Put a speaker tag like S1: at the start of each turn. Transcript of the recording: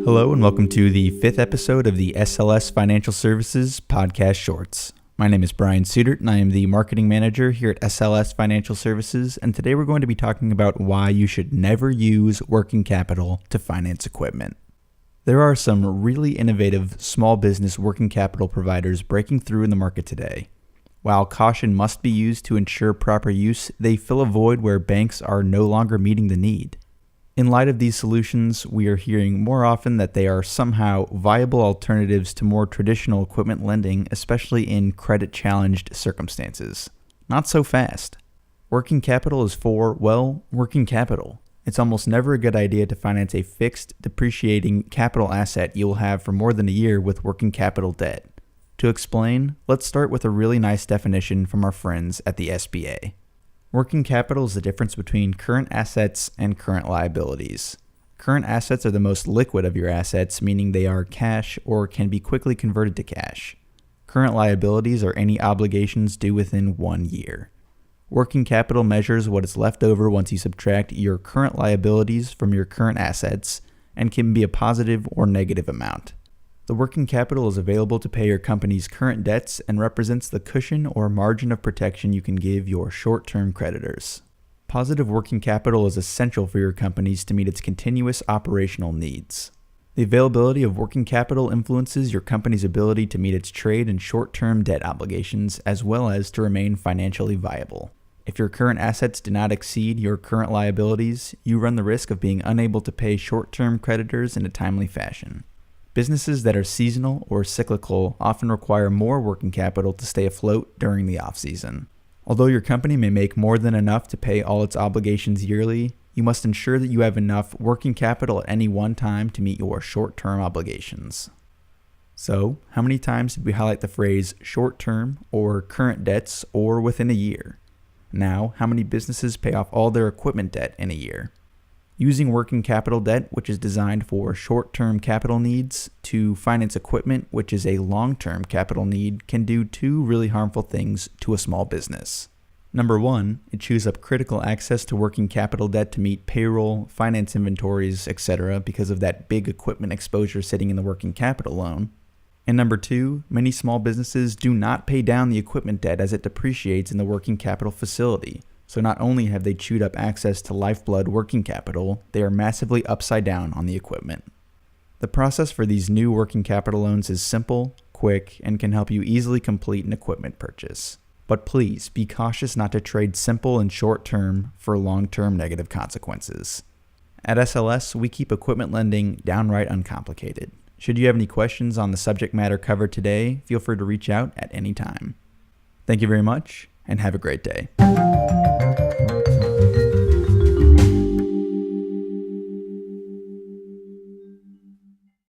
S1: Hello and welcome to the 5th episode of the SLS Financial Services Podcast Shorts. My name is Brian Suitert and I am the Marketing Manager here at SLS Financial Services, and today we're going to be talking about why you should never use working capital to finance equipment. There are some really innovative small business working capital providers breaking through in the market today. While caution must be used to ensure proper use, they fill a void where banks are no longer meeting the need. In light of these solutions, we are hearing more often that they are somehow viable alternatives to more traditional equipment lending, especially in credit-challenged circumstances. Not so fast. Working capital is for, well, working capital. It's almost never a good idea to finance a fixed, depreciating capital asset you will have for more than a year with working capital debt. To explain, let's start with a really nice definition from our friends at the SBA. Working capital is the difference between current assets and current liabilities. Current assets are the most liquid of your assets, meaning they are cash or can be quickly converted to cash. Current liabilities are any obligations due within 1 year. Working capital measures what is left over once you subtract your current liabilities from your current assets and can be a positive or negative amount. The working capital is available to pay your company's current debts and represents the cushion or margin of protection you can give your short-term creditors. Positive working capital is essential for your companies to meet its continuous operational needs. The availability of working capital influences your company's ability to meet its trade and short-term debt obligations, as well as to remain financially viable. If your current assets do not exceed your current liabilities, you run the risk of being unable to pay short-term creditors in a timely fashion. Businesses that are seasonal or cyclical often require more working capital to stay afloat during the off-season. Although your company may make more than enough to pay all its obligations yearly, you must ensure that you have enough working capital at any one time to meet your short-term obligations. So, how many times did we highlight the phrase short-term or current debts or within a year? Now, how many businesses pay off all their equipment debt in a year? Using working capital debt, which is designed for short-term capital needs, to finance equipment, which is a long-term capital need, can do two really harmful things to a small business. Number one, it chews up critical access to working capital debt to meet payroll, finance inventories, etc. because of that big equipment exposure sitting in the working capital loan. And number two, many small businesses do not pay down the equipment debt as it depreciates in the working capital facility. So not only have they chewed up access to lifeblood working capital, they are massively upside down on the equipment. The process for these new working capital loans is simple, quick, and can help you easily complete an equipment purchase. But please be cautious not to trade simple and short-term for long-term negative consequences. At SLS, we keep equipment lending downright uncomplicated. Should you have any questions on the subject matter covered today, feel free to reach out at any time. Thank you very much, and have a great day.